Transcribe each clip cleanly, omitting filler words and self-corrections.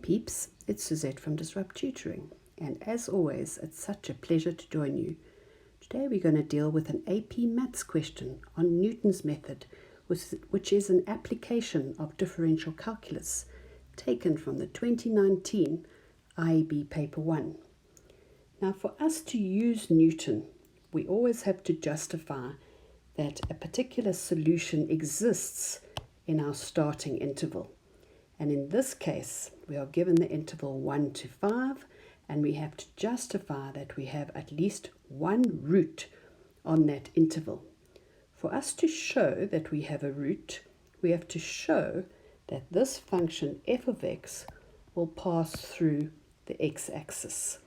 peeps, it's Suzette from Disrupt Tutoring, and as always, it's such a pleasure to join you. Today we're going to deal with an AP Maths question on Newton's method, which is an application of differential calculus taken from the 2019 IEB Paper 1. Now, for us to use Newton, we always have to justify that a particular solution exists in our starting interval. And in this case, we are given the interval 1 to 5, and we have to justify that we have at least one root on that interval. For us to show that we have a root, we have to show that this function f of x will pass through the x-axis.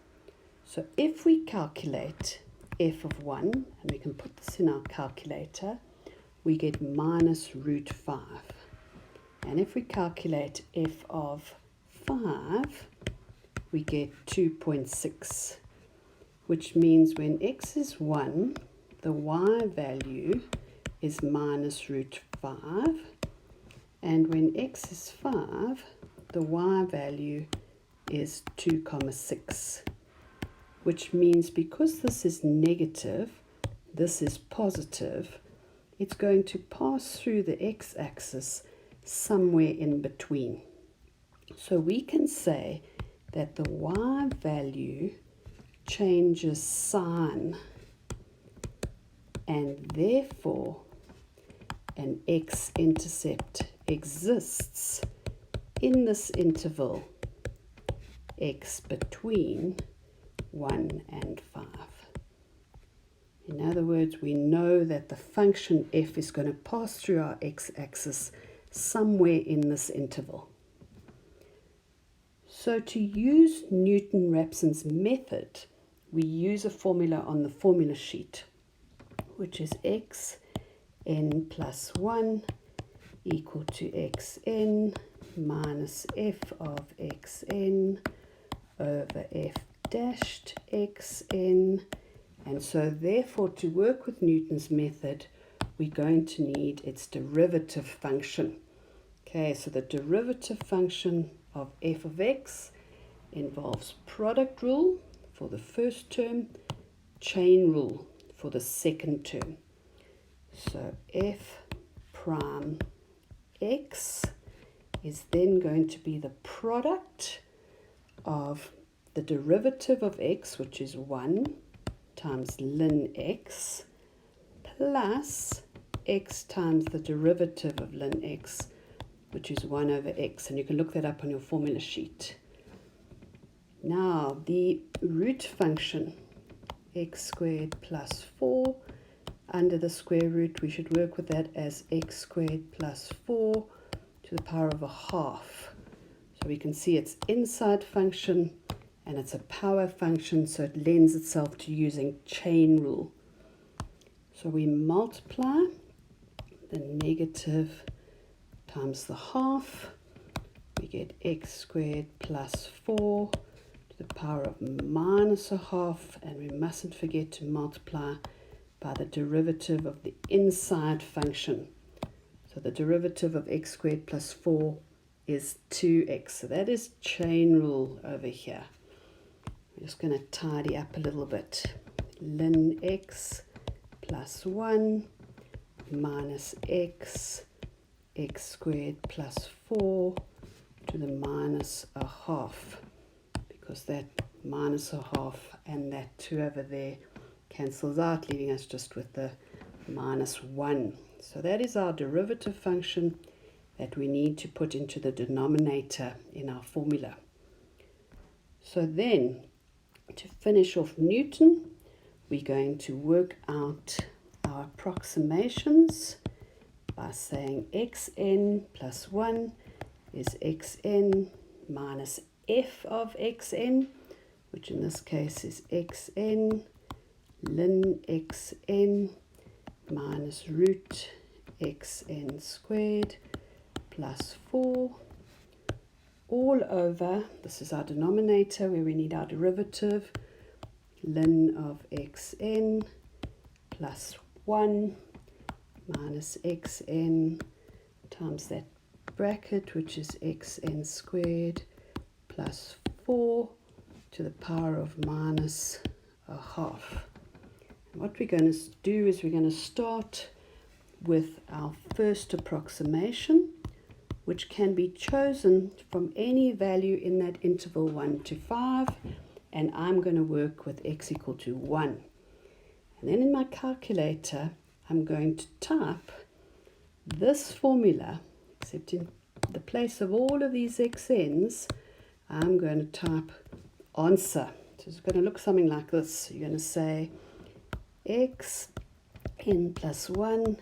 So if we calculate f of 1, and we can put this in our calculator, we get minus root 5. And if we calculate f of 5, we get 2.6, which means when x is 1, the y value is minus root 5, and when x is 5, the y value is 2.6, which means because this is negative, this is positive, it's going to pass through the x-axis somewhere in between. So we can say that the y value changes sign, and therefore an x-intercept exists in this interval x between 1 and 5. In other words, we know that the function f is going to pass through our x-axis somewhere in this interval. So to use Newton-Raphson's method, we use a formula on the formula sheet, which is xn plus 1 equal to xn minus f of xn over f dashed xn. And so therefore, to work with Newton's method, we're going to need its derivative function. Okay, so the derivative function of f of x involves product rule for the first term, chain rule for the second term. So f prime x is then going to be the product of the derivative of x, which is 1 times ln x, plus x times the derivative of ln x, which is 1 over x. And you can look that up on your formula sheet. Now, the root function, x squared plus 4, under the square root, we should work with that as x squared plus 4 to the power of a half. So we can see it's inside function, and it's a power function, so it lends itself to using chain rule. So we multiply the negative times the half, we get x squared plus 4 to the power of minus a half, and we mustn't forget to multiply by the derivative of the inside function. So the derivative of x squared plus 4 is 2x. So that is chain rule over here. I'm just going to tidy up a little bit. Ln x plus 1 minus x squared plus 4 to the minus a half, because that minus a half and that 2 over there cancels out, leaving us just with the minus 1. So that is our derivative function that we need to put into the denominator in our formula. So then, to finish off Newton, we're going to work out our approximations by saying xn plus 1 is xn minus f of xn, which in this case is xn ln xn minus root xn squared plus 4 all over, this is our denominator where we need our derivative, ln of xn plus 1 minus xn times that bracket, which is xn squared plus 4 to the power of minus a half. And what we're going to do is we're going to start with our first approximation, which can be chosen from any value in that interval 1 to 5, and I'm going to work with x equal to 1. And then in my calculator, I'm going to type this formula, except in the place of all of these xn's, I'm going to type answer. So it's going to look something like this. You're going to say xn plus 1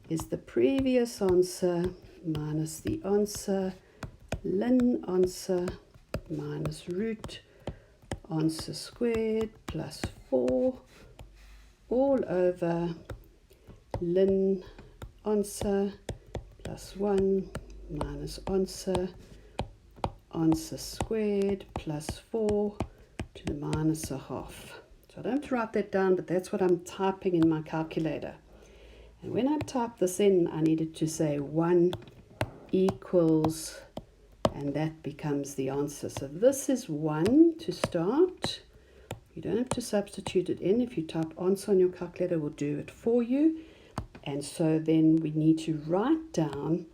is the previous answer minus the answer, ln answer minus root answer squared plus 4 all over ln answer plus 1 minus answer squared plus 4 to the minus a half. So I don't have to write that down, but that's what I'm typing in my calculator. And when I type this in, I needed to say 1 equals, and that becomes the answer. So this is 1 to start. You don't have to substitute it in. If you type answer on your calculator, it will do it for you. And so then we need to write down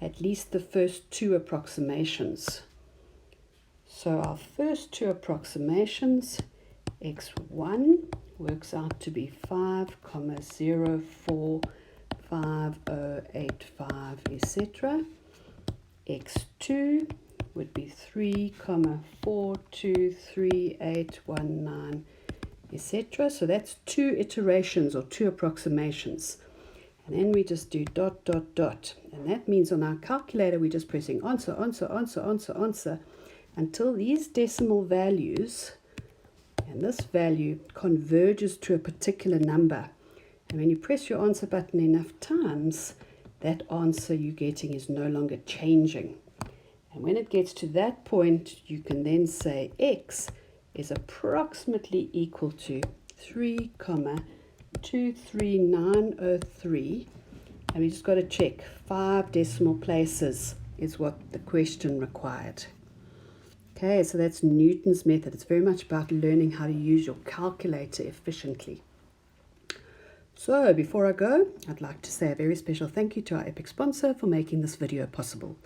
at least the first two approximations. So our first two approximations, x1 works out to be 5,045085, etc. x2 would be 3,423819, etc. So that's two iterations or two approximations. And then we just do dot, dot, dot. And that means on our calculator, we're just pressing answer, answer, answer, answer, answer, until these decimal values, and this value converges to a particular number. And when you press your answer button enough times, that answer you're getting is no longer changing. And when it gets to that point, you can then say x is approximately equal to 3,23903. And we just got to check 5 decimal places is what the question required. Okay, so that's Newton's method. It's very much about learning how to use your calculator efficiently. So before I go, I'd like to say a very special thank you to our epic sponsor for making this video possible.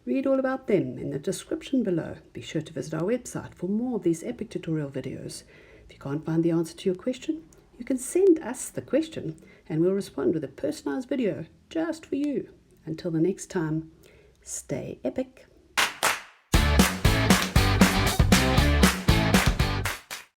Read all about them in the description below. Be sure to visit our website for more of these epic tutorial videos. If you can't find the answer to your question, you can send us the question and we'll respond with a personalized video just for you. Until the next time, stay epic.